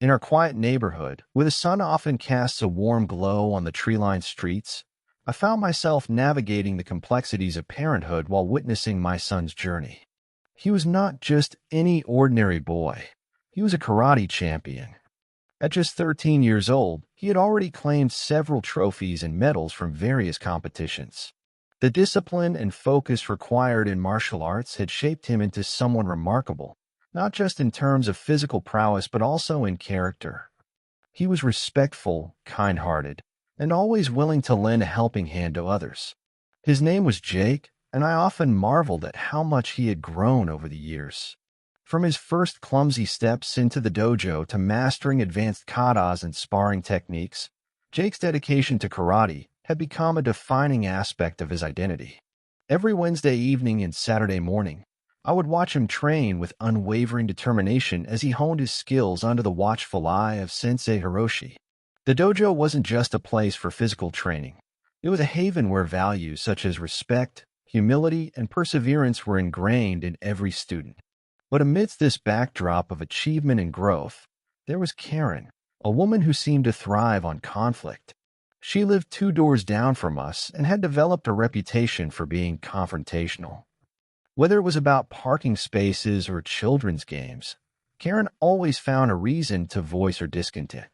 In our quiet neighborhood, where the sun often casts a warm glow on the tree-lined streets, I found myself navigating the complexities of parenthood while witnessing my son's journey. He was not just any ordinary boy. He was a karate champion. At just 13 years old, he had already claimed several trophies and medals from various competitions. The discipline and focus required in martial arts had shaped him into someone remarkable, not just in terms of physical prowess but also in character. He was respectful, kind-hearted, and always willing to lend a helping hand to others. His name was Jake, and I often marveled at how much he had grown over the years. From his first clumsy steps into the dojo to mastering advanced katas and sparring techniques, Jake's dedication to karate had become a defining aspect of his identity. Every Wednesday evening and Saturday morning, I would watch him train with unwavering determination as he honed his skills under the watchful eye of Sensei Hiroshi. The dojo wasn't just a place for physical training. It was a haven where values such as respect, humility, and perseverance were ingrained in every student. But amidst this backdrop of achievement and growth, there was Karen, a woman who seemed to thrive on conflict. She lived 2 doors down from us and had developed a reputation for being confrontational. Whether it was about parking spaces or children's games, Karen always found a reason to voice her discontent.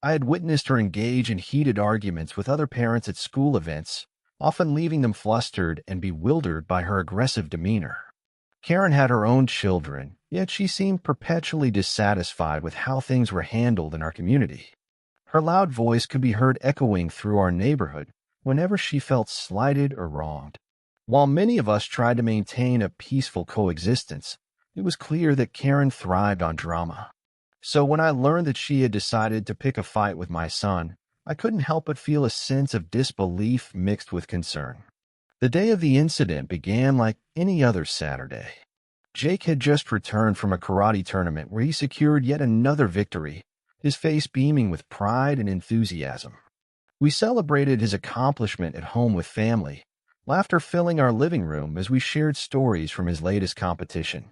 I had witnessed her engage in heated arguments with other parents at school events, often leaving them flustered and bewildered by her aggressive demeanor. Karen had her own children, yet she seemed perpetually dissatisfied with how things were handled in our community. Her loud voice could be heard echoing through our neighborhood whenever she felt slighted or wronged. While many of us tried to maintain a peaceful coexistence, it was clear that Karen thrived on drama. So when I learned that she had decided to pick a fight with my son, I couldn't help but feel a sense of disbelief mixed with concern. The day of the incident began like any other Saturday. Jake had just returned from a karate tournament where he secured yet another victory, his face beaming with pride and enthusiasm. We celebrated his accomplishment at home with family, laughter filling our living room as we shared stories from his latest competition.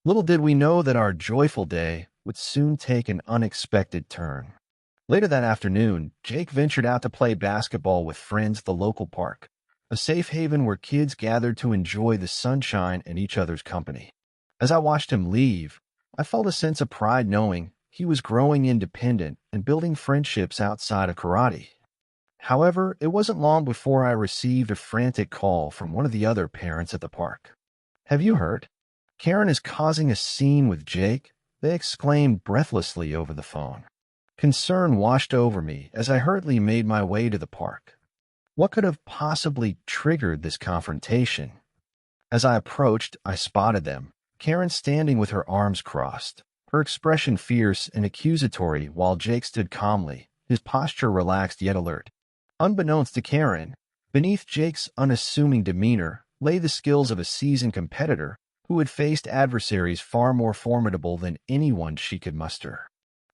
Little did we know that our joyful day would soon take an unexpected turn. Later that afternoon, Jake ventured out to play basketball with friends at the local park, a safe haven where kids gathered to enjoy the sunshine and each other's company. As I watched him leave, I felt a sense of pride knowing he was growing independent and building friendships outside of karate. However, it wasn't long before I received a frantic call from one of the other parents at the park. "Have you heard? Karen is causing a scene with Jake," they exclaimed breathlessly over the phone. Concern washed over me as I hurriedly made my way to the park. What could have possibly triggered this confrontation? As I approached, I spotted them, Karen standing with her arms crossed, her expression fierce and accusatory while Jake stood calmly, his posture relaxed yet alert. Unbeknownst to Karen, beneath Jake's unassuming demeanor lay the skills of a seasoned competitor who had faced adversaries far more formidable than anyone she could muster.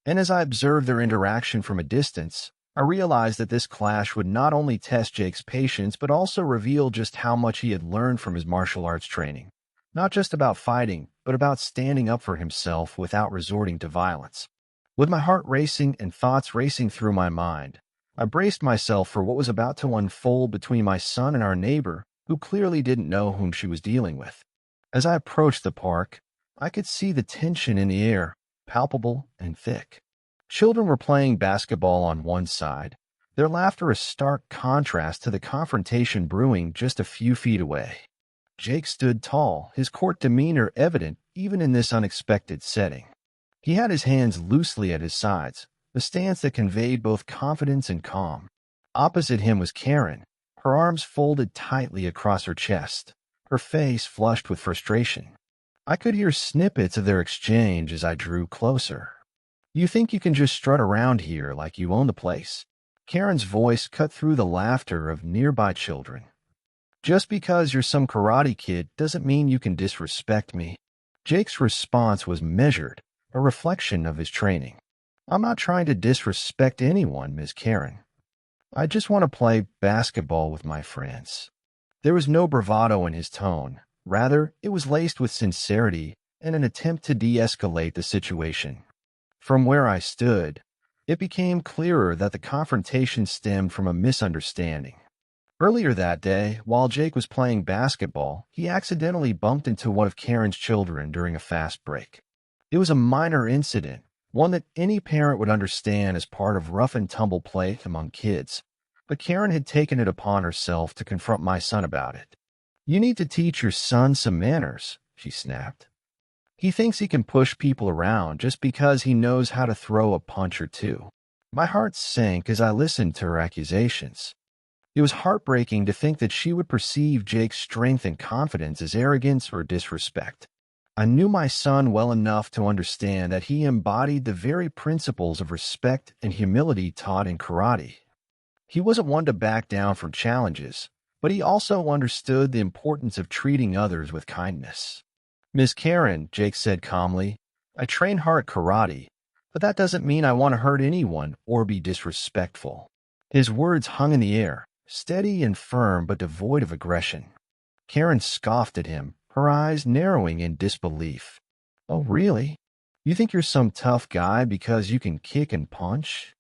And as I observed their interaction from a distance, I realized that this clash would not only test Jake's patience but also reveal just how much he had learned from his martial arts training. Not just about fighting, but about standing up for himself without resorting to violence. With my heart racing and thoughts racing through my mind, I braced myself for what was about to unfold between my son and our neighbor, who clearly didn't know whom she was dealing with. As I approached the park, I could see the tension in the air, palpable and thick. Children were playing basketball on one side, their laughter a stark contrast to the confrontation brewing just a few feet away. Jake stood tall, his court demeanor evident even in this unexpected setting. He had his hands loosely at his sides, a stance that conveyed both confidence and calm. Opposite him was Karen, her arms folded tightly across her chest, her face flushed with frustration. I could hear snippets of their exchange as I drew closer. "You think you can just strut around here like you own the place?" Karen's voice cut through the laughter of nearby children. "Just because you're some karate kid doesn't mean you can disrespect me." Jake's response was measured, a reflection of his training. "I'm not trying to disrespect anyone, Ms. Karen. I just want to play basketball with my friends." There was no bravado in his tone. Rather, it was laced with sincerity and an attempt to de-escalate the situation. From where I stood, it became clearer that the confrontation stemmed from a misunderstanding. Earlier that day, while Jake was playing basketball, he accidentally bumped into one of Karen's children during a fast break. It was a minor incident, one that any parent would understand as part of rough and tumble play among kids. But Karen had taken it upon herself to confront my son about it. "You need to teach your son some manners," she snapped. "He thinks he can push people around just because he knows how to throw a punch or two." My heart sank as I listened to her accusations. It was heartbreaking to think that she would perceive Jake's strength and confidence as arrogance or disrespect. I knew my son well enough to understand that he embodied the very principles of respect and humility taught in karate. He wasn't one to back down from challenges, but he also understood the importance of treating others with kindness. "Miss Karen," Jake said calmly, "I train hard at karate, but that doesn't mean I want to hurt anyone or be disrespectful." His words hung in the air, steady and firm but devoid of aggression. Karen scoffed at him, her eyes narrowing in disbelief. "Oh, really? You think you're some tough guy because you can kick and punch?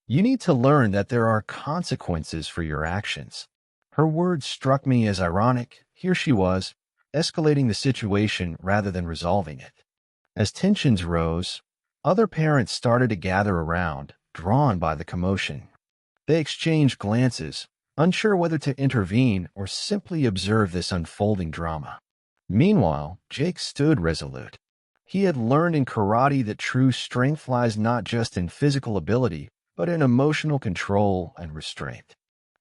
You need to learn that there are consequences for your actions." Her words struck me as ironic. Here she was, escalating the situation rather than resolving it. As tensions rose, other parents started to gather around, drawn by the commotion. They exchanged glances, unsure whether to intervene or simply observe this unfolding drama. Meanwhile, Jake stood resolute. He had learned in karate that true strength lies not just in physical ability, but in emotional control and restraint.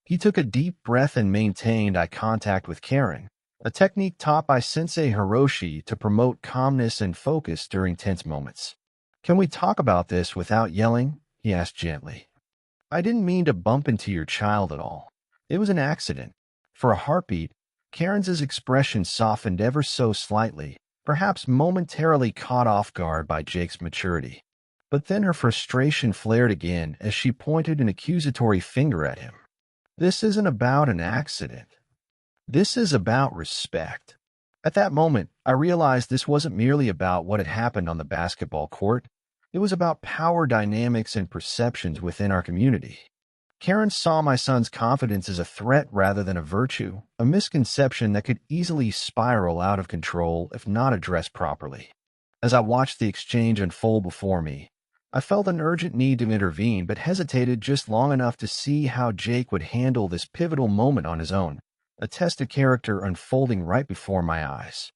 He took a deep breath and maintained eye contact with Karen, a technique taught by Sensei Hiroshi to promote calmness and focus during tense moments. "Can we talk about this without yelling?" he asked gently. "I didn't mean to bump into your child at all. It was an accident." For a heartbeat, Karen's expression softened ever so slightly, perhaps momentarily caught off guard by Jake's maturity. But then her frustration flared again as she pointed an accusatory finger at him. "This isn't about an accident. This is about respect." At that moment, I realized this wasn't merely about what had happened on the basketball court. It was about power dynamics and perceptions within our community. Karen saw my son's confidence as a threat rather than a virtue, a misconception that could easily spiral out of control if not addressed properly. As I watched the exchange unfold before me, I felt an urgent need to intervene but hesitated just long enough to see how Jake would handle this pivotal moment on his own, a test of character unfolding right before my eyes.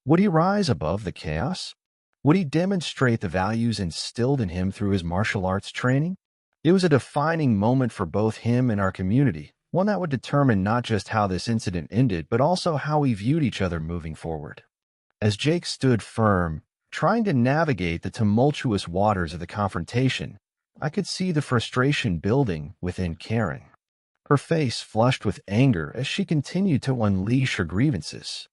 Would he rise above the chaos? Would he demonstrate the values instilled in him through his martial arts training? It was a defining moment for both him and our community, one that would determine not just how this incident ended, but also how we viewed each other moving forward. As Jake stood firm, trying to navigate the tumultuous waters of the confrontation, I could see the frustration building within Karen. Her face flushed with anger as she continued to unleash her grievances.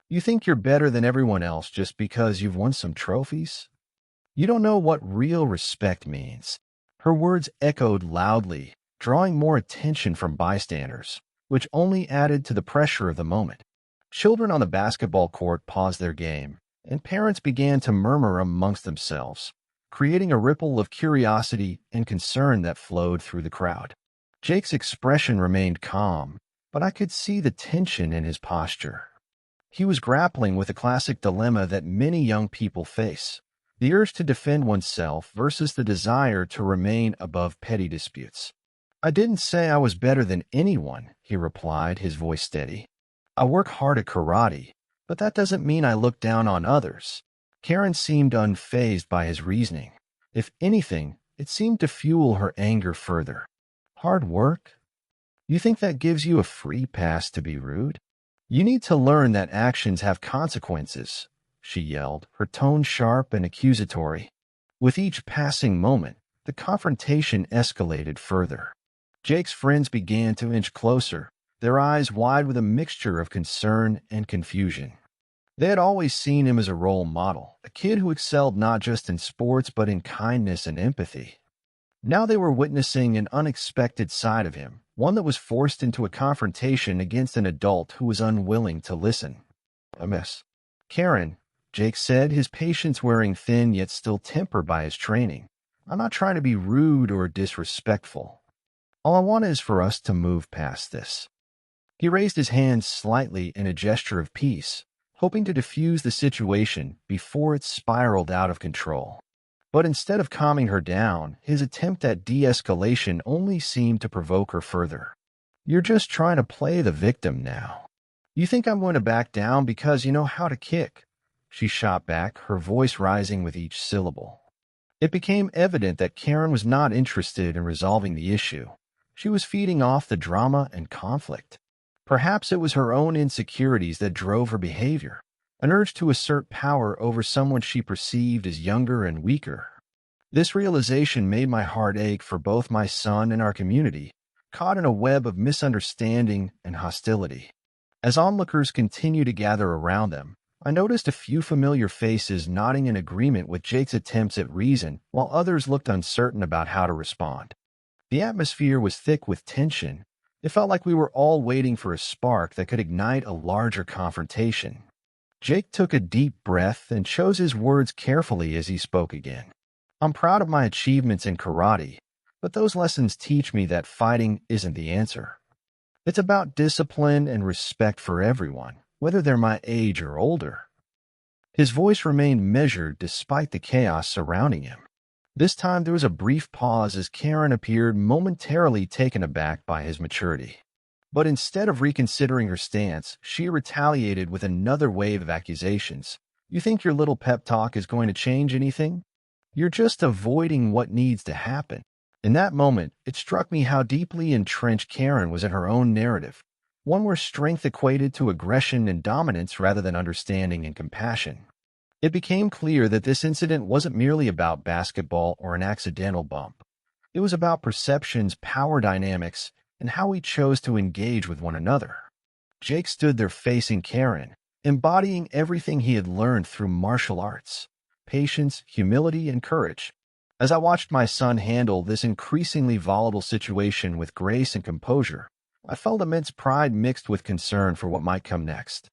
"You think you're better than everyone else just because you've won some trophies? You don't know what real respect means." Her words echoed loudly, drawing more attention from bystanders, which only added to the pressure of the moment. Children on the basketball court paused their game, and parents began to murmur amongst themselves, creating a ripple of curiosity and concern that flowed through the crowd. Jake's expression remained calm, but I could see the tension in his posture. He was grappling with a classic dilemma that many young people face: the urge to defend oneself versus the desire to remain above petty disputes. "I didn't say I was better than anyone," he replied, his voice steady. "I work hard at karate, but that doesn't mean I look down on others." Karen seemed unfazed by his reasoning. If anything, it seemed to fuel her anger further. "Hard work? You think that gives you a free pass to be rude? You need to learn that actions have consequences," she yelled, her tone sharp and accusatory. With each passing moment, the confrontation escalated further. Jake's friends began to inch closer, their eyes wide with a mixture of concern and confusion. They had always seen him as a role model, a kid who excelled not just in sports but in kindness and empathy. Now they were witnessing an unexpected side of him, one that was forced into a confrontation against an adult who was unwilling to listen. "Miss Karen," Jake said, his patience wearing thin yet still tempered by his training, I'm not trying to be rude or disrespectful. All I want is for us to move past this." He raised his hand slightly in a gesture of peace, hoping to diffuse the situation before it spiraled out of control. But instead of calming her down, his attempt at de-escalation only seemed to provoke her further. "You're just trying to play the victim now. You think I'm going to back down because you know how to kick?" She shot back, her voice rising with each syllable. It became evident that Karen was not interested in resolving the issue. She was feeding off the drama and conflict. Perhaps it was her own insecurities that drove her behavior, an urge to assert power over someone she perceived as younger and weaker. This realization made my heart ache for both my son and our community, caught in a web of misunderstanding and hostility. As onlookers continued to gather around them, I noticed a few familiar faces nodding in agreement with Jake's attempts at reason, while others looked uncertain about how to respond. The atmosphere was thick with tension. It felt like we were all waiting for a spark that could ignite a larger confrontation. Jake took a deep breath and chose his words carefully as he spoke again. "I'm proud of my achievements in karate, but those lessons teach me that fighting isn't the answer. It's about discipline and respect for everyone, whether they're my age or older." His voice remained measured despite the chaos surrounding him. This time there was a brief pause as Karen appeared momentarily taken aback by his maturity. But instead of reconsidering her stance, she retaliated with another wave of accusations. "You think your little pep talk is going to change anything? You're just avoiding what needs to happen." In that moment, it struck me how deeply entrenched Karen was in her own narrative, one where strength equated to aggression and dominance rather than understanding and compassion. It became clear that this incident wasn't merely about basketball or an accidental bump. It was about perceptions, power dynamics, and how we chose to engage with one another. Jake stood there facing Karen, embodying everything he had learned through martial arts: patience, humility, and courage. As I watched my son handle this increasingly volatile situation with grace and composure, I felt immense pride mixed with concern for what might come next.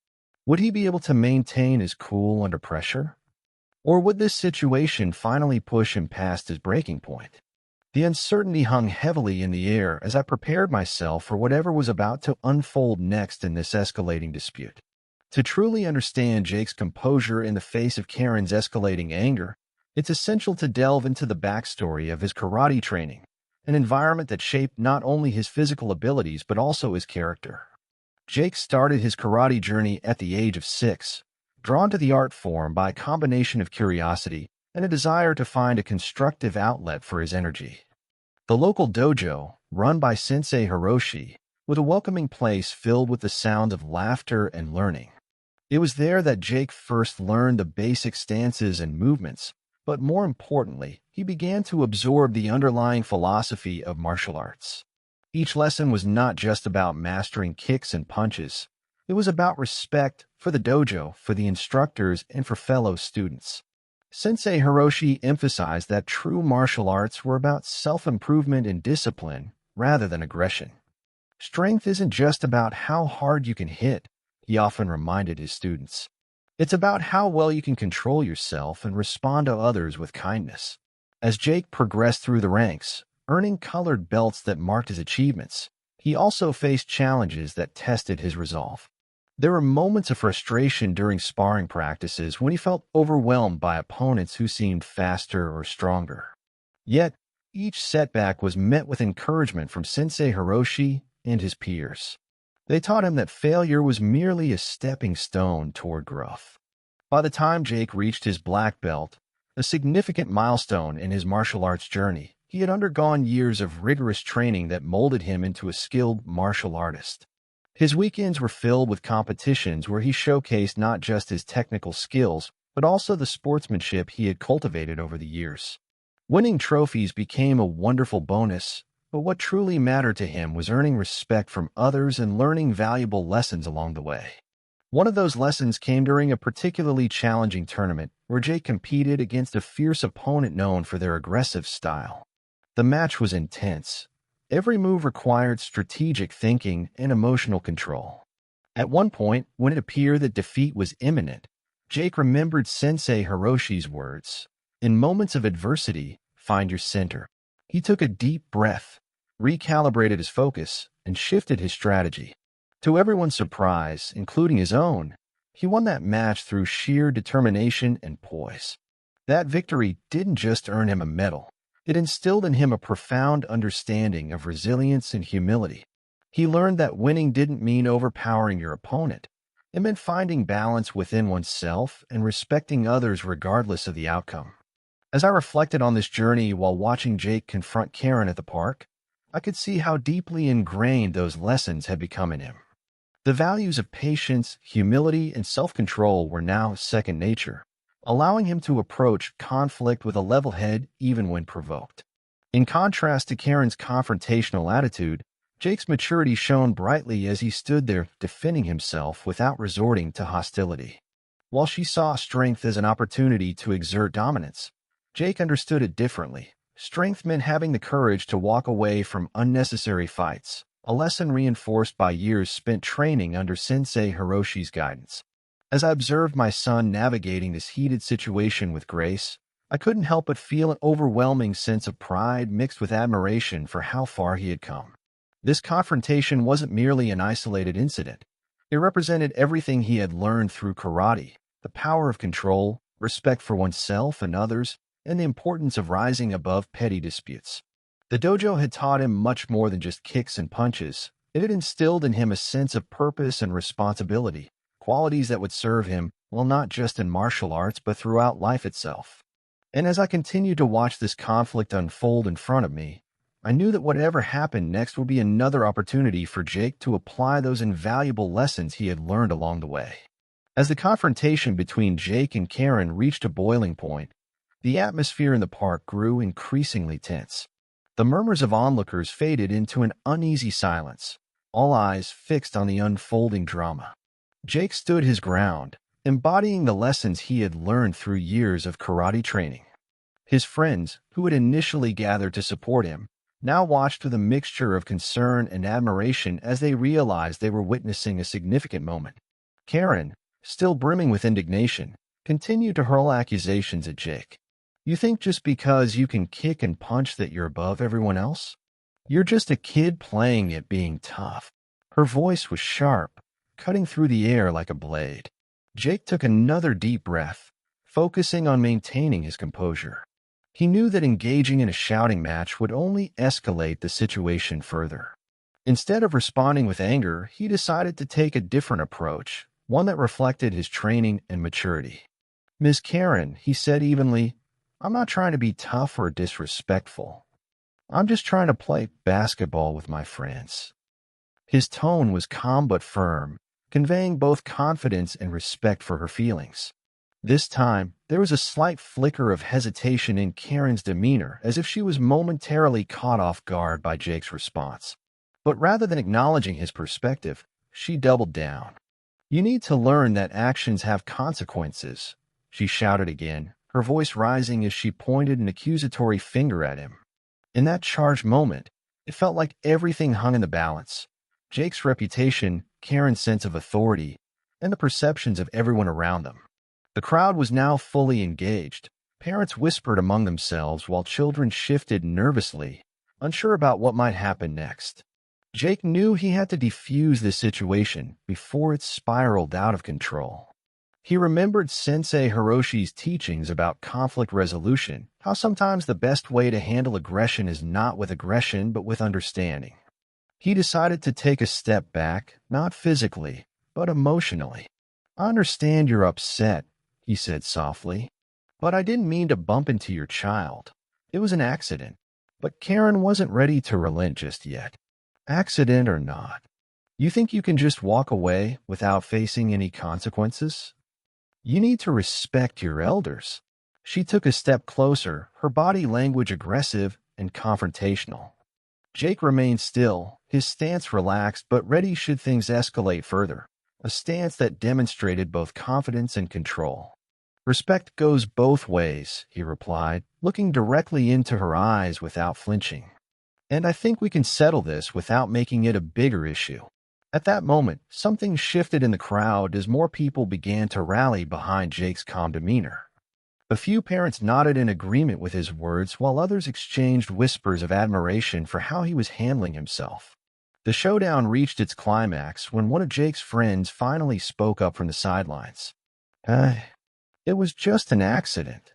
Would he be able to maintain his cool under pressure? Or would this situation finally push him past his breaking point? The uncertainty hung heavily in the air as I prepared myself for whatever was about to unfold next in this escalating dispute. To truly understand Jake's composure in the face of Karen's escalating anger, it's essential to delve into the backstory of his karate training, an environment that shaped not only his physical abilities but also his character. Jake started his karate journey at the age of 6, drawn to the art form by a combination of curiosity and a desire to find a constructive outlet for his energy. The local dojo, run by Sensei Hiroshi, was a welcoming place filled with the sound of laughter and learning. It was there that Jake first learned the basic stances and movements, but more importantly, he began to absorb the underlying philosophy of martial arts. Each lesson was not just about mastering kicks and punches. It was about respect for the dojo, for the instructors, and for fellow students. Sensei Hiroshi emphasized that true martial arts were about self-improvement and discipline rather than aggression. Strength isn't just about how hard you can hit, he often reminded his students. It's about how well you can control yourself and respond to others with kindness. As Jake progressed through the ranks, earning colored belts that marked his achievements, he also faced challenges that tested his resolve. There were moments of frustration during sparring practices when he felt overwhelmed by opponents who seemed faster or stronger. Yet, each setback was met with encouragement from Sensei Hiroshi and his peers. They taught him that failure was merely a stepping stone toward growth. By the time Jake reached his black belt, a significant milestone in his martial arts journey, he had undergone years of rigorous training that molded him into a skilled martial artist. His weekends were filled with competitions where he showcased not just his technical skills, but also the sportsmanship he had cultivated over the years. Winning trophies became a wonderful bonus, but what truly mattered to him was earning respect from others and learning valuable lessons along the way. One of those lessons came during a particularly challenging tournament where Jake competed against a fierce opponent known for their aggressive style. The match was intense. Every move required strategic thinking and emotional control. At one point, when it appeared that defeat was imminent, Jake remembered Sensei Hiroshi's words. "In moments of adversity, find your center. He took a deep breath, recalibrated his focus, and shifted his strategy. To everyone's surprise, including his own, he won that match through sheer determination and poise. That victory didn't just earn him a medal. It instilled in him a profound understanding of resilience and humility. He learned that winning didn't mean overpowering your opponent. It meant finding balance within oneself and respecting others regardless of the outcome. As I reflected on this journey while watching Jake confront Karen at the park, I could see how deeply ingrained those lessons had become in him. The values of patience, humility, and self-control were now second nature, allowing him to approach conflict with a level head even when provoked. In contrast to Karen's confrontational attitude, Jake's maturity shone brightly as he stood there defending himself without resorting to hostility. While she saw strength as an opportunity to exert dominance, Jake understood it differently. Strength meant having the courage to walk away from unnecessary fights, a lesson reinforced by years spent training under Sensei Hiroshi's guidance. As I observed my son navigating this heated situation with grace, I couldn't help but feel an overwhelming sense of pride mixed with admiration for how far he had come. This confrontation wasn't merely an isolated incident. It represented everything he had learned through karate, the power of control, respect for oneself and others, and the importance of rising above petty disputes. The dojo had taught him much more than just kicks and punches. It had instilled in him a sense of purpose and responsibility, qualities that would serve him, well, not just in martial arts, but throughout life itself. And as I continued to watch this conflict unfold in front of me, I knew that whatever happened next would be another opportunity for Jake to apply those invaluable lessons he had learned along the way. As the confrontation between Jake and Karen reached a boiling point, the atmosphere in the park grew increasingly tense. The murmurs of onlookers faded into an uneasy silence, all eyes fixed on the unfolding drama. Jake stood his ground, embodying the lessons he had learned through years of karate training. His friends, who had initially gathered to support him, now watched with a mixture of concern and admiration as they realized they were witnessing a significant moment. Karen, still brimming with indignation, continued to hurl accusations at Jake. "You think just because you can kick and punch that you're above everyone else? You're just a kid playing at being tough." Her voice was sharp, cutting through the air like a blade. Jake took another deep breath, focusing on maintaining his composure. He knew that engaging in a shouting match would only escalate the situation further. Instead of responding with anger, he decided to take a different approach, one that reflected his training and maturity. "Ms. Karen," he said evenly, "I'm not trying to be tough or disrespectful. I'm just trying to play basketball with my friends." His tone was calm but firm, conveying both confidence and respect for her feelings. This time, there was a slight flicker of hesitation in Karen's demeanor, as if she was momentarily caught off guard by Jake's response. But rather than acknowledging his perspective, she doubled down. "You need to learn that actions have consequences," she shouted again, her voice rising as she pointed an accusatory finger at him. In that charged moment, it felt like everything hung in the balance. Jake's reputation, Karen's sense of authority, and the perceptions of everyone around them. The crowd was now fully engaged. Parents whispered among themselves while children shifted nervously, unsure about what might happen next. Jake knew he had to defuse this situation before it spiraled out of control. He remembered Sensei Hiroshi's teachings about conflict resolution, how sometimes the best way to handle aggression is not with aggression but with understanding. He decided to take a step back, not physically, but emotionally. "I understand you're upset," he said softly, "but I didn't mean to bump into your child. It was an accident." But Karen wasn't ready to relent just yet. "Accident or not, you think you can just walk away without facing any consequences? You need to respect your elders." She took a step closer, her body language aggressive and confrontational. Jake remained still, his stance relaxed but ready should things escalate further, a stance that demonstrated both confidence and control. "Respect goes both ways," he replied, looking directly into her eyes without flinching. "And I think we can settle this without making it a bigger issue." At that moment, something shifted in the crowd as more people began to rally behind Jake's calm demeanor. A few parents nodded in agreement with his words, while others exchanged whispers of admiration for how he was handling himself. The showdown reached its climax when one of Jake's friends finally spoke up from the sidelines. Uh, it was just an accident.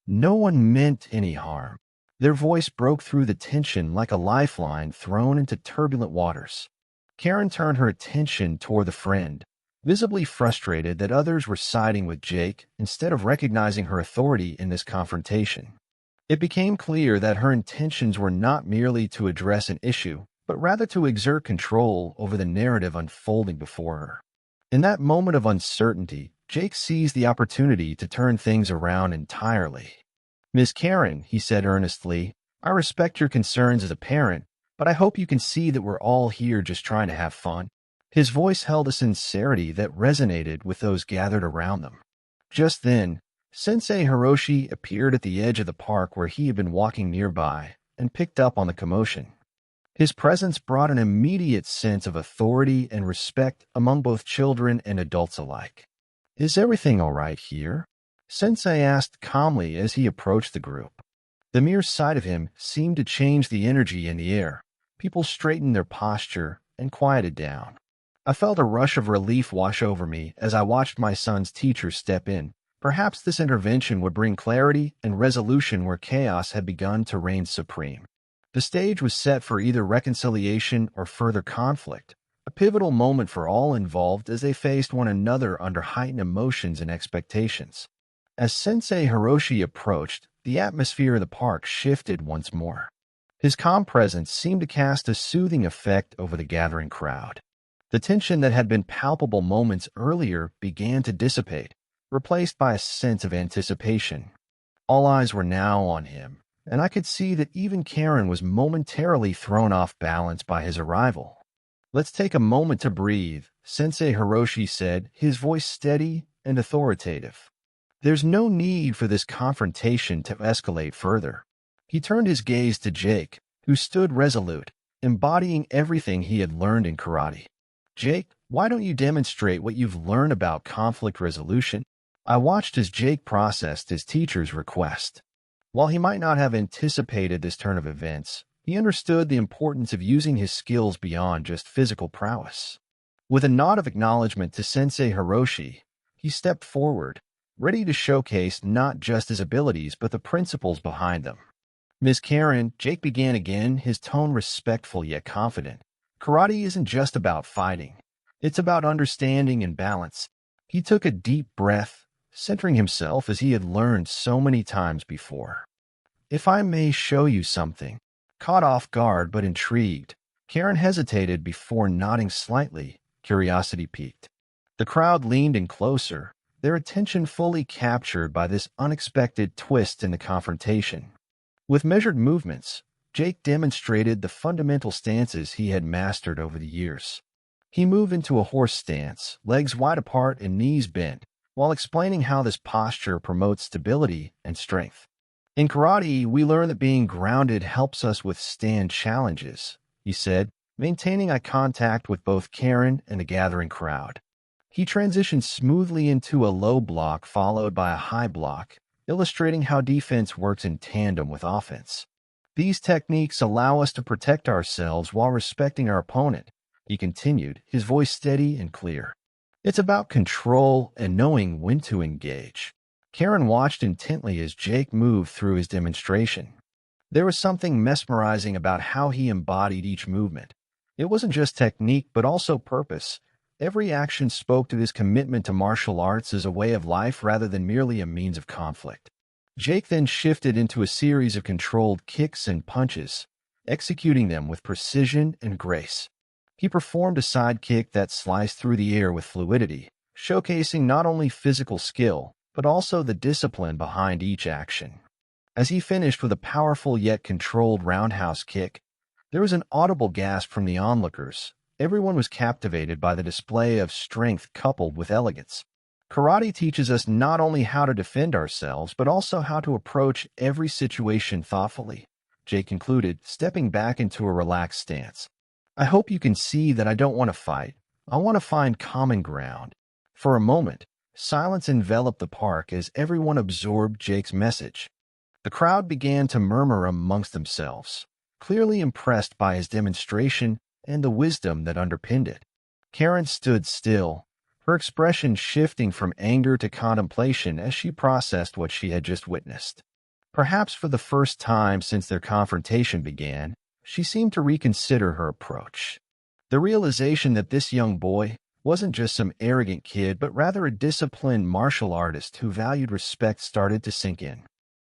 No one meant any harm. Their voice broke through the tension like a lifeline thrown into turbulent waters. Karen turned her attention toward the friend, visibly frustrated that others were siding with Jake instead of recognizing her authority in this confrontation. It became clear that her intentions were not merely to address an issue, but rather to exert control over the narrative unfolding before her. In that moment of uncertainty, Jake seized the opportunity to turn things around entirely. "Miss Karen," he said earnestly, "I respect your concerns as a parent, but I hope you can see that we're all here just trying to have fun." His voice held a sincerity that resonated with those gathered around them. Just then, Sensei Hiroshi appeared at the edge of the park where he had been walking nearby and picked up on the commotion. His presence brought an immediate sense of authority and respect among both children and adults alike. "Is everything all right here?" Sensei asked calmly as he approached the group. The mere sight of him seemed to change the energy in the air. People straightened their posture and quieted down. I felt a rush of relief wash over me as I watched my son's teacher step in. Perhaps this intervention would bring clarity and resolution where chaos had begun to reign supreme. The stage was set for either reconciliation or further conflict, a pivotal moment for all involved as they faced one another under heightened emotions and expectations. As Sensei Hiroshi approached, the atmosphere of the park shifted once more. His calm presence seemed to cast a soothing effect over the gathering crowd. The tension that had been palpable moments earlier began to dissipate, replaced by a sense of anticipation. All eyes were now on him, and I could see that even Karen was momentarily thrown off balance by his arrival. "Let's take a moment to breathe," Sensei Hiroshi said, his voice steady and authoritative. "There's no need for this confrontation to escalate further." He turned his gaze to Jake, who stood resolute, embodying everything he had learned in karate. "Jake, why don't you demonstrate what you've learned about conflict resolution?" I watched as Jake processed his teacher's request. While he might not have anticipated this turn of events, he understood the importance of using his skills beyond just physical prowess. With a nod of acknowledgement to Sensei Hiroshi, he stepped forward, ready to showcase not just his abilities but the principles behind them. "Miss Karen," Jake began again, his tone respectful yet confident. "Karate isn't just about fighting. It's about understanding and balance." He took a deep breath, centering himself as he had learned so many times before. "If I may show you something." Caught off guard but intrigued, Karen hesitated before nodding slightly, curiosity piqued. The crowd leaned in closer, their attention fully captured by this unexpected twist in the confrontation. With measured movements, Jake demonstrated the fundamental stances he had mastered over the years. He moved into a horse stance, legs wide apart and knees bent, while explaining how this posture promotes stability and strength. "In karate, we learn that being grounded helps us withstand challenges," he said, maintaining eye contact with both Karen and the gathering crowd. He transitioned smoothly into a low block followed by a high block, illustrating how defense works in tandem with offense. "These techniques allow us to protect ourselves while respecting our opponent," he continued, his voice steady and clear. "It's about control and knowing when to engage." Karen watched intently as Jake moved through his demonstration. There was something mesmerizing about how he embodied each movement. It wasn't just technique, but also purpose. Every action spoke to his commitment to martial arts as a way of life rather than merely a means of conflict. Jake then shifted into a series of controlled kicks and punches, executing them with precision and grace. He performed a side kick that sliced through the air with fluidity, showcasing not only physical skill, but also the discipline behind each action. As he finished with a powerful yet controlled roundhouse kick, there was an audible gasp from the onlookers. Everyone was captivated by the display of strength coupled with elegance. Karate teaches us not only how to defend ourselves, but also how to approach every situation thoughtfully, Jake concluded, stepping back into a relaxed stance. "I hope you can see that I don't want to fight. I want to find common ground." For a moment, Silence enveloped the park as everyone absorbed Jake's message. The crowd began to murmur amongst themselves, clearly impressed by his demonstration and the wisdom that underpinned it. Karen stood still, her expression shifting from anger to contemplation as she processed what she had just witnessed. Perhaps for the first time since their confrontation began, she seemed to reconsider her approach. The realization that this young boy wasn't just some arrogant kid, but rather a disciplined martial artist who valued respect started to sink in.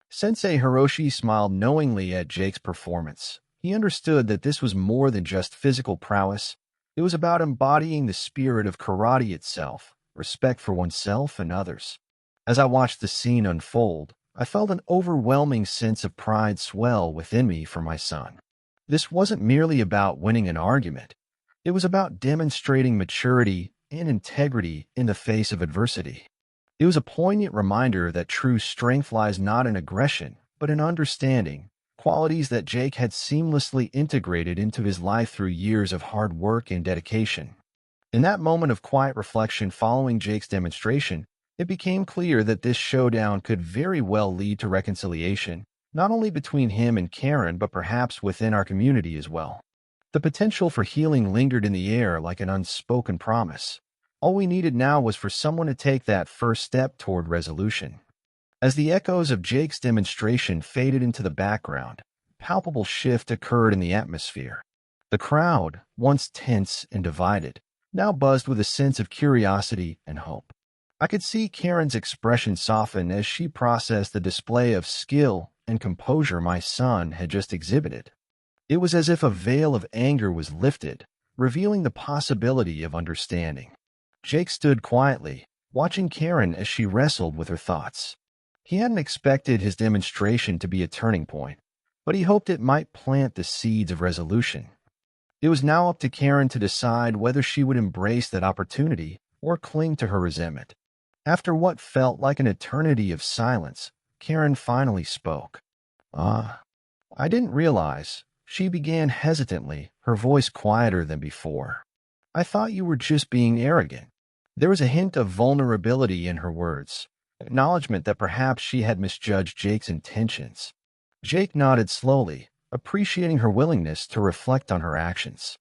Sensei Hiroshi smiled knowingly at Jake's performance. He understood that this was more than just physical prowess. It was about embodying the spirit of karate itself, respect for oneself and others. As I watched the scene unfold, I felt an overwhelming sense of pride swell within me for my son. This wasn't merely about winning an argument. It was about demonstrating maturity and integrity in the face of adversity. It was a poignant reminder that true strength lies not in aggression, but in understanding, qualities that Jake had seamlessly integrated into his life through years of hard work and dedication. In that moment of quiet reflection following Jake's demonstration, it became clear that this showdown could very well lead to reconciliation, not only between him and Karen, but perhaps within our community as well. The potential for healing lingered in the air like an unspoken promise. All we needed now was for someone to take that first step toward resolution. As the echoes of Jake's demonstration faded into the background, a palpable shift occurred in the atmosphere. The crowd, once tense and divided, now buzzed with a sense of curiosity and hope. I could see Karen's expression soften as she processed the display of skill and composure my son had just exhibited. It was as if a veil of anger was lifted, revealing the possibility of understanding. Jake stood quietly, watching Karen as she wrestled with her thoughts. He hadn't expected his demonstration to be a turning point, but he hoped it might plant the seeds of resolution. It was now up to Karen to decide whether she would embrace that opportunity or cling to her resentment. After what felt like an eternity of silence, Karen finally spoke. I didn't realize," she began hesitantly, her voice quieter than before. "I thought you were just being arrogant." There was a hint of vulnerability in her words, acknowledgement that perhaps she had misjudged Jake's intentions. Jake nodded slowly, appreciating her willingness to reflect on her actions.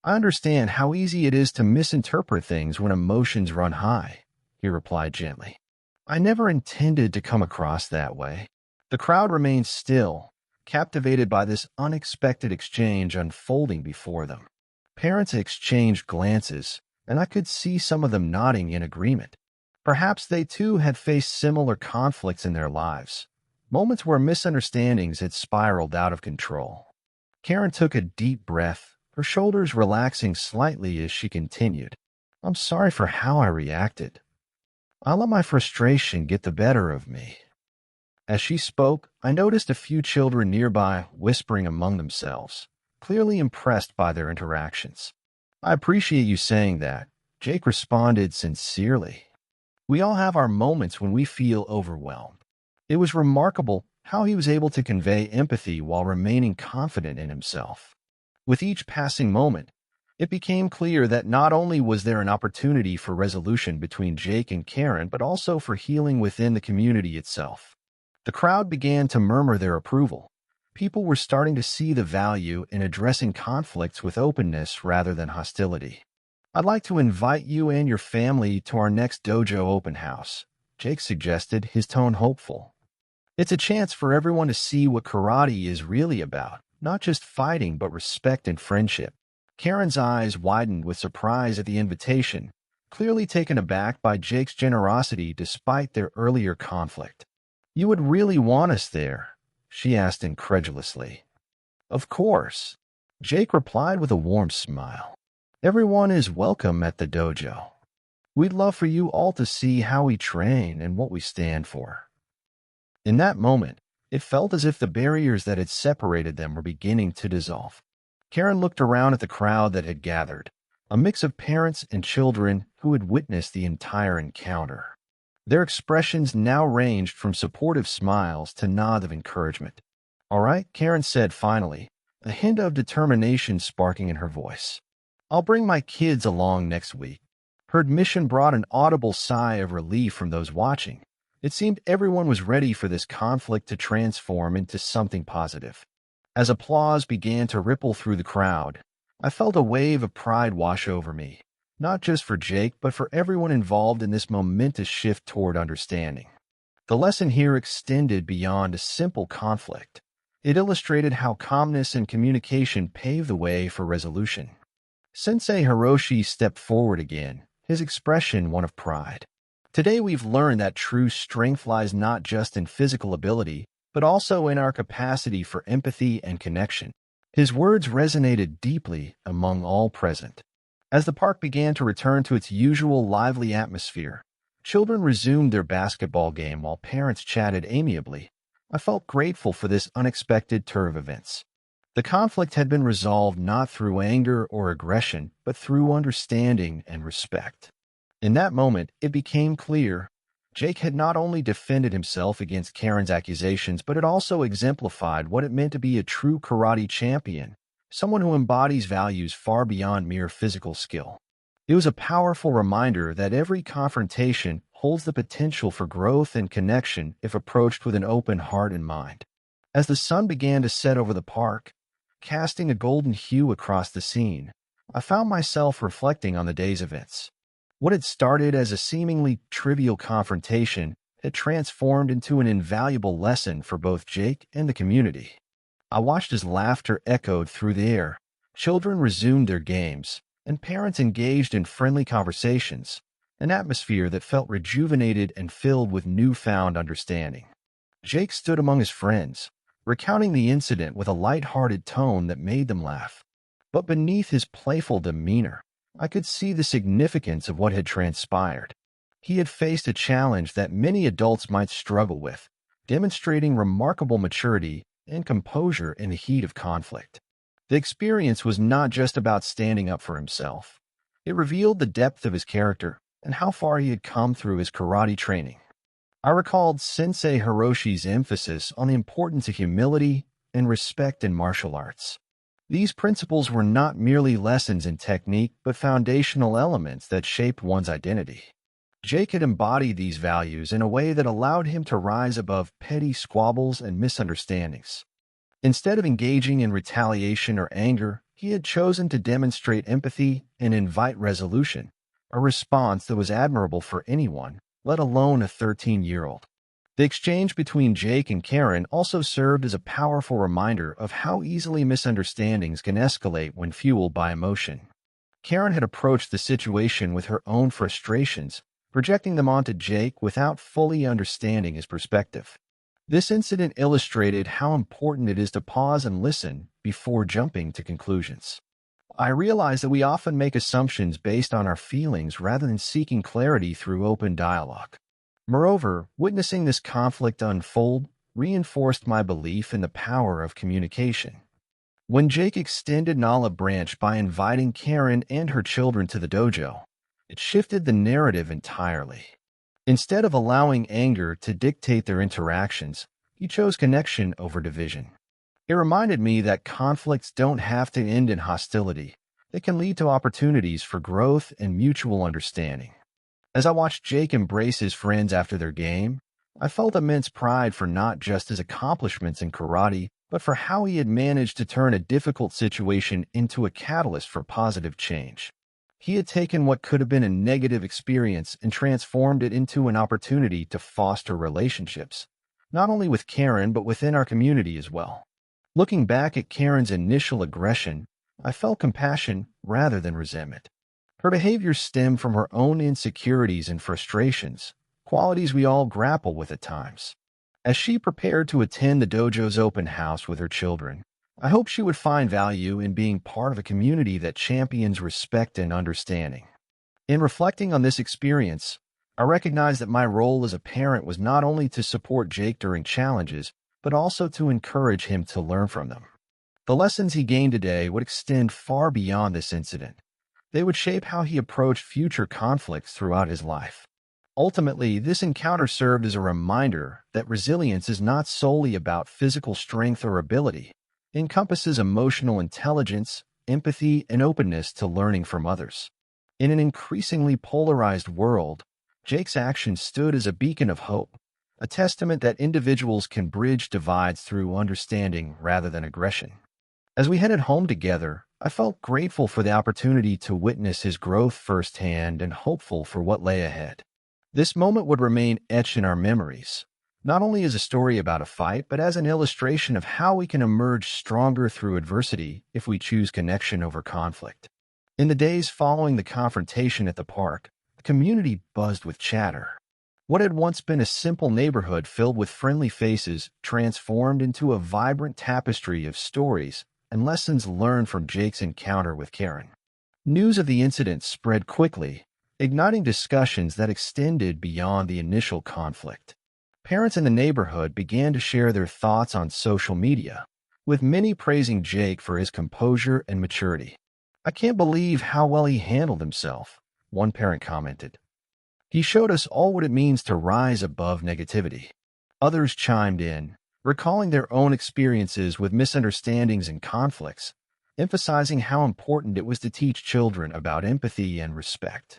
"I understand how easy it is to misinterpret things when emotions run high," he replied gently. "I never intended to come across that way." The crowd remained still, captivated by this unexpected exchange unfolding before them. Parents exchanged glances, and I could see some of them nodding in agreement. Perhaps they too had faced similar conflicts in their lives, moments where misunderstandings had spiraled out of control. Karen took a deep breath, her shoulders relaxing slightly as she continued. "I'm sorry for how I reacted. I let my frustration get the better of me." As she spoke, I noticed a few children nearby whispering among themselves, clearly impressed by their interactions. "I appreciate you saying that," Jake responded sincerely. "We all have our moments when we feel overwhelmed." It was remarkable how he was able to convey empathy while remaining confident in himself. With each passing moment, it became clear that not only was there an opportunity for resolution between Jake and Karen, but also for healing within the community itself. The crowd began to murmur their approval. People were starting to see the value in addressing conflicts with openness rather than hostility. "I'd like to invite you and your family to our next dojo open house," Jake suggested, his tone hopeful. "It's a chance for everyone to see what karate is really about, not just fighting but respect and friendship." Karen's eyes widened with surprise at the invitation, clearly taken aback by Jake's generosity despite their earlier conflict. "You would really want us there?" she asked incredulously. "Of course," Jake replied with a warm smile. "Everyone is welcome at the dojo. We'd love for you all to see how we train and what we stand for." In that moment, it felt as if the barriers that had separated them were beginning to dissolve. Karen looked around at the crowd that had gathered, a mix of parents and children who had witnessed the entire encounter. Their expressions now ranged from supportive smiles to nods of encouragement. "All right," Karen said finally, a hint of determination sparking in her voice. "I'll bring my kids along next week." Her admission brought an audible sigh of relief from those watching. It seemed everyone was ready for this conflict to transform into something positive. As applause began to ripple through the crowd, I felt a wave of pride wash over me, not just for Jake, but for everyone involved in this momentous shift toward understanding. The lesson here extended beyond a simple conflict. It illustrated how calmness and communication pave the way for resolution. Sensei Hiroshi stepped forward again, his expression one of pride. Today we've learned that true strength lies not just in physical ability, but also in our capacity for empathy and connection. His words resonated deeply among all present. As the park began to return to its usual lively atmosphere, children resumed their basketball game while parents chatted amiably. I felt grateful for this unexpected turn of events. The conflict had been resolved not through anger or aggression, but through understanding and respect. In that moment, it became clear Jake had not only defended himself against Karen's accusations, but had also exemplified what it meant to be a true karate champion, someone who embodies values far beyond mere physical skill. It was a powerful reminder that every confrontation holds the potential for growth and connection if approached with an open heart and mind. As the sun began to set over the park, casting a golden hue across the scene, I found myself reflecting on the day's events. What had started as a seemingly trivial confrontation had transformed into an invaluable lesson for both Jake and the community. I watched as laughter echoed through the air, children resumed their games, and parents engaged in friendly conversations, an atmosphere that felt rejuvenated and filled with newfound understanding. Jake stood among his friends, recounting the incident with a light-hearted tone that made them laugh. But beneath his playful demeanor, I could see the significance of what had transpired. He had faced a challenge that many adults might struggle with, demonstrating remarkable maturity and composure in the heat of conflict. The experience was not just about standing up for himself. It revealed the depth of his character and how far he had come through his karate training. I recalled Sensei Hiroshi's emphasis on the importance of humility and respect in martial arts. These principles were not merely lessons in technique, but foundational elements that shaped one's identity. Jake had embodied these values in a way that allowed him to rise above petty squabbles and misunderstandings. Instead of engaging in retaliation or anger, he had chosen to demonstrate empathy and invite resolution, a response that was admirable for anyone, let alone a 13-year-old. The exchange between Jake and Karen also served as a powerful reminder of how easily misunderstandings can escalate when fueled by emotion. Karen had approached the situation with her own frustrations, projecting them onto Jake without fully understanding his perspective. This incident illustrated how important it is to pause and listen before jumping to conclusions. I realize that we often make assumptions based on our feelings rather than seeking clarity through open dialogue. Moreover, witnessing this conflict unfold reinforced my belief in the power of communication. When Jake extended an olive branch by inviting Karen and her children to the dojo, it shifted the narrative entirely. Instead of allowing anger to dictate their interactions, he chose connection over division. It reminded me that conflicts don't have to end in hostility. They can lead to opportunities for growth and mutual understanding. As I watched Jake embrace his friends after their game, I felt immense pride for not just his accomplishments in karate, but for how he had managed to turn a difficult situation into a catalyst for positive change. He had taken what could have been a negative experience and transformed it into an opportunity to foster relationships, not only with Karen, but within our community as well. Looking back at Karen's initial aggression, I felt compassion rather than resentment. Her behavior stemmed from her own insecurities and frustrations, qualities we all grapple with at times. As she prepared to attend the dojo's open house with her children, I hoped she would find value in being part of a community that champions respect and understanding. In reflecting on this experience, I recognized that my role as a parent was not only to support Jake during challenges, but also to encourage him to learn from them. The lessons he gained today would extend far beyond this incident. They would shape how he approached future conflicts throughout his life. Ultimately, this encounter served as a reminder that resilience is not solely about physical strength or ability. It encompasses emotional intelligence, empathy, and openness to learning from others. In an increasingly polarized world, Jake's actions stood as a beacon of hope, a testament that individuals can bridge divides through understanding rather than aggression. As we headed home together, I felt grateful for the opportunity to witness his growth firsthand and hopeful for what lay ahead. This moment would remain etched in our memories, not only as a story about a fight, but as an illustration of how we can emerge stronger through adversity if we choose connection over conflict. In the days following the confrontation at the park, the community buzzed with chatter. What had once been a simple neighborhood filled with friendly faces transformed into a vibrant tapestry of stories and lessons learned from Jake's encounter with Karen. News of the incident spread quickly, igniting discussions that extended beyond the initial conflict. Parents in the neighborhood began to share their thoughts on social media, with many praising Jake for his composure and maturity. "I can't believe how well he handled himself," one parent commented. "He showed us all what it means to rise above negativity." Others chimed in, recalling their own experiences with misunderstandings and conflicts, emphasizing how important it was to teach children about empathy and respect.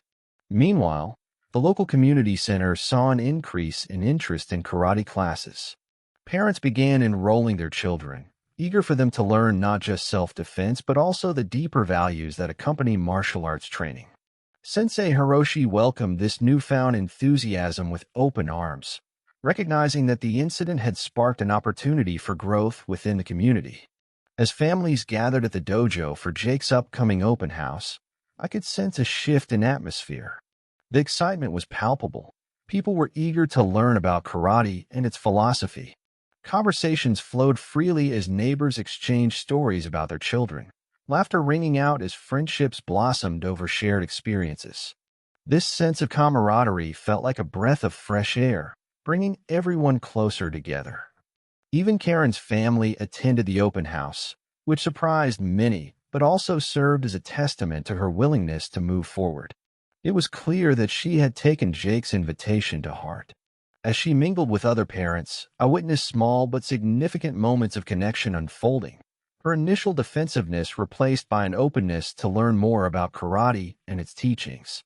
Meanwhile, the local community center saw an increase in interest in karate classes. Parents began enrolling their children, eager for them to learn not just self-defense but also the deeper values that accompany martial arts training. Sensei Hiroshi welcomed this newfound enthusiasm with open arms, recognizing that the incident had sparked an opportunity for growth within the community. As families gathered at the dojo for Jake's upcoming open house, I could sense a shift in atmosphere. The excitement was palpable. People were eager to learn about karate and its philosophy. Conversations flowed freely as neighbors exchanged stories about their children, laughter ringing out as friendships blossomed over shared experiences. This sense of camaraderie felt like a breath of fresh air, bringing everyone closer together. Even Karen's family attended the open house, which surprised many, but also served as a testament to her willingness to move forward. It was clear that she had taken Jake's invitation to heart. As she mingled with other parents, I witnessed small but significant moments of connection unfolding, her initial defensiveness replaced by an openness to learn more about karate and its teachings.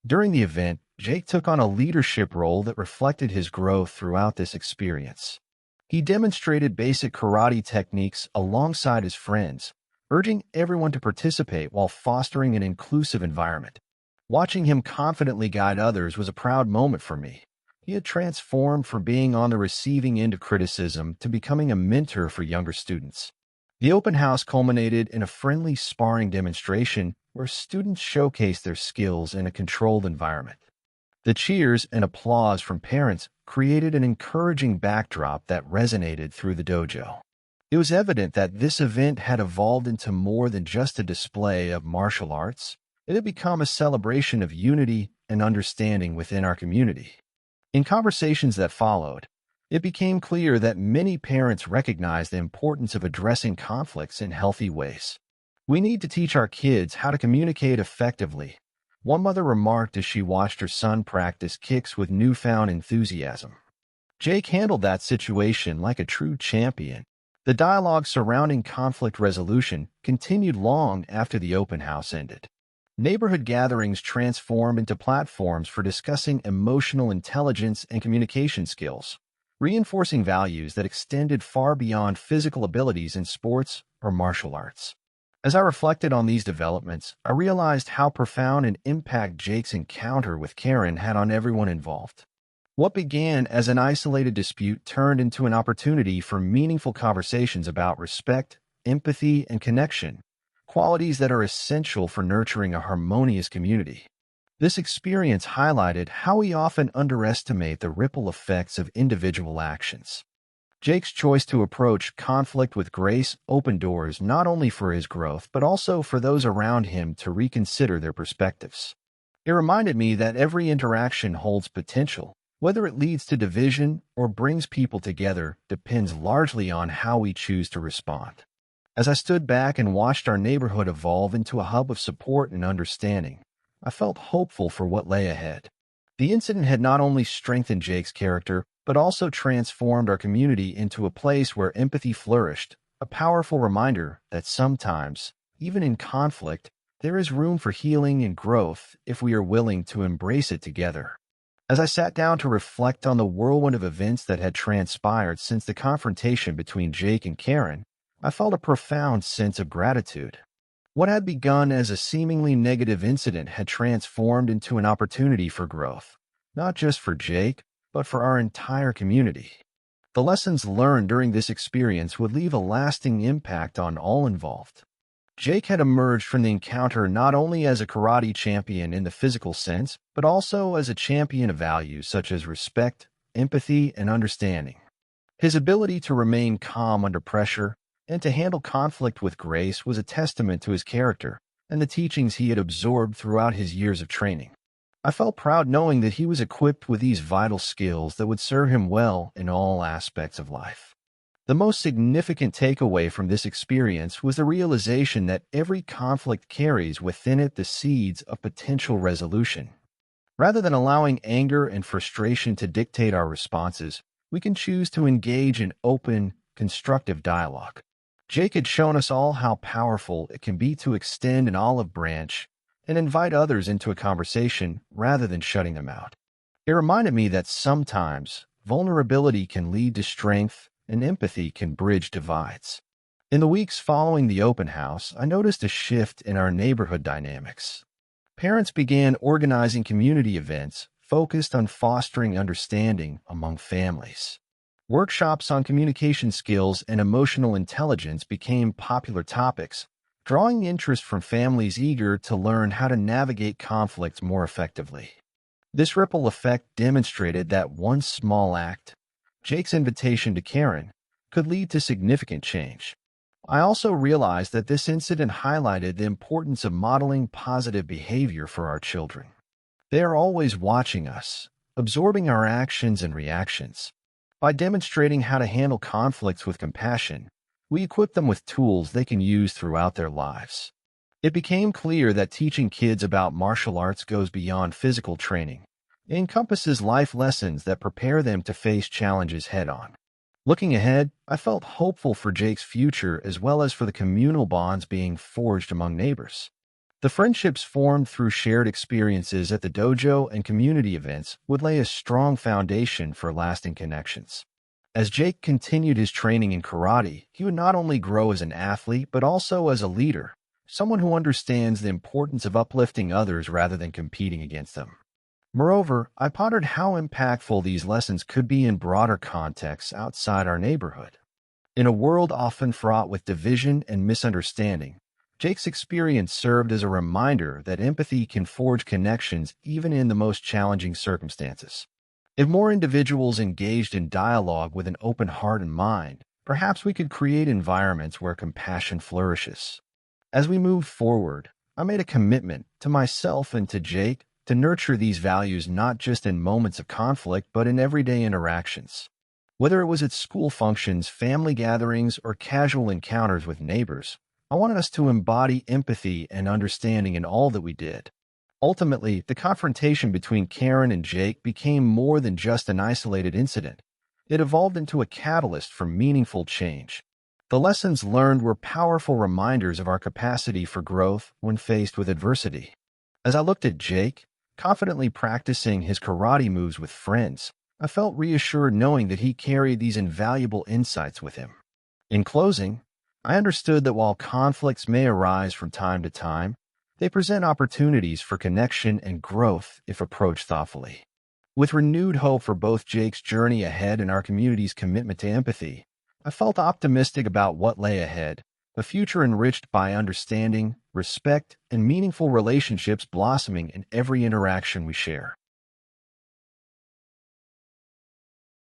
During the event, Jake took on a leadership role that reflected his growth throughout this experience. He demonstrated basic karate techniques alongside his friends, urging everyone to participate while fostering an inclusive environment. Watching him confidently guide others was a proud moment for me. He had transformed from being on the receiving end of criticism to becoming a mentor for younger students. The open house culminated in a friendly sparring demonstration where students showcased their skills in a controlled environment. The cheers and applause from parents created an encouraging backdrop that resonated through the dojo. It was evident that this event had evolved into more than just a display of martial arts. It had become a celebration of unity and understanding within our community. In conversations that followed, it became clear that many parents recognize the importance of addressing conflicts in healthy ways. "We need to teach our kids how to communicate effectively," one mother remarked as she watched her son practice kicks with newfound enthusiasm. Jake handled that situation like a true champion. The dialogue surrounding conflict resolution continued long after the open house ended. Neighborhood gatherings transformed into platforms for discussing emotional intelligence and communication skills, reinforcing values that extended far beyond physical abilities in sports or martial arts. As I reflected on these developments, I realized how profound an impact Jake's encounter with Karen had on everyone involved. What began as an isolated dispute turned into an opportunity for meaningful conversations about respect, empathy, and connection, qualities that are essential for nurturing a harmonious community. This experience highlighted how we often underestimate the ripple effects of individual actions. Jake's choice to approach conflict with grace opened doors not only for his growth but also for those around him to reconsider their perspectives. It reminded me that every interaction holds potential. Whether it leads to division or brings people together depends largely on how we choose to respond. As I stood back and watched our neighborhood evolve into a hub of support and understanding, I felt hopeful for what lay ahead. The incident had not only strengthened Jake's character, but also transformed our community into a place where empathy flourished, a powerful reminder that sometimes, even in conflict, there is room for healing and growth if we are willing to embrace it together. As I sat down to reflect on the whirlwind of events that had transpired since the confrontation between Jake and Karen, I felt a profound sense of gratitude. What had begun as a seemingly negative incident had transformed into an opportunity for growth, not just for Jake, but for our entire community. The lessons learned during this experience would leave a lasting impact on all involved. Jake had emerged from the encounter not only as a karate champion in the physical sense, but also as a champion of values such as respect, empathy, and understanding. His ability to remain calm under pressure and to handle conflict with grace was a testament to his character and the teachings he had absorbed throughout his years of training. I felt proud knowing that he was equipped with these vital skills that would serve him well in all aspects of life. The most significant takeaway from this experience was the realization that every conflict carries within it the seeds of potential resolution. Rather than allowing anger and frustration to dictate our responses, we can choose to engage in open, constructive dialogue. Jake had shown us all how powerful it can be to extend an olive branch and invite others into a conversation rather than shutting them out. It reminded me that sometimes vulnerability can lead to strength and empathy can bridge divides. In the weeks following the open house, I noticed a shift in our neighborhood dynamics. Parents began organizing community events focused on fostering understanding among families. Workshops on communication skills and emotional intelligence became popular topics, drawing interest from families eager to learn how to navigate conflicts more effectively. This ripple effect demonstrated that one small act, Jake's invitation to Karen, could lead to significant change. I also realized that this incident highlighted the importance of modeling positive behavior for our children. They are always watching us, absorbing our actions and reactions. By demonstrating how to handle conflicts with compassion, we equip them with tools they can use throughout their lives. It became clear that teaching kids about martial arts goes beyond physical training. It encompasses life lessons that prepare them to face challenges head-on. Looking ahead, I felt hopeful for Jake's future as well as for the communal bonds being forged among neighbors. The friendships formed through shared experiences at the dojo and community events would lay a strong foundation for lasting connections. As Jake continued his training in karate, he would not only grow as an athlete but also as a leader, someone who understands the importance of uplifting others rather than competing against them. Moreover, I pondered how impactful these lessons could be in broader contexts outside our neighborhood. In a world often fraught with division and misunderstanding, Jake's experience served as a reminder that empathy can forge connections even in the most challenging circumstances. If more individuals engaged in dialogue with an open heart and mind, perhaps we could create environments where compassion flourishes. As we moved forward, I made a commitment to myself and to Jake to nurture these values not just in moments of conflict but in everyday interactions. Whether it was at school functions, family gatherings, or casual encounters with neighbors, I wanted us to embody empathy and understanding in all that we did. Ultimately, the confrontation between Karen and Jake became more than just an isolated incident. It evolved into a catalyst for meaningful change. The lessons learned were powerful reminders of our capacity for growth when faced with adversity. As I looked at Jake, confidently practicing his karate moves with friends, I felt reassured knowing that he carried these invaluable insights with him. In closing, I understood that while conflicts may arise from time to time, they present opportunities for connection and growth if approached thoughtfully. With renewed hope for both Jake's journey ahead and our community's commitment to empathy, I felt optimistic about what lay ahead, a future enriched by understanding, respect, and meaningful relationships blossoming in every interaction we share.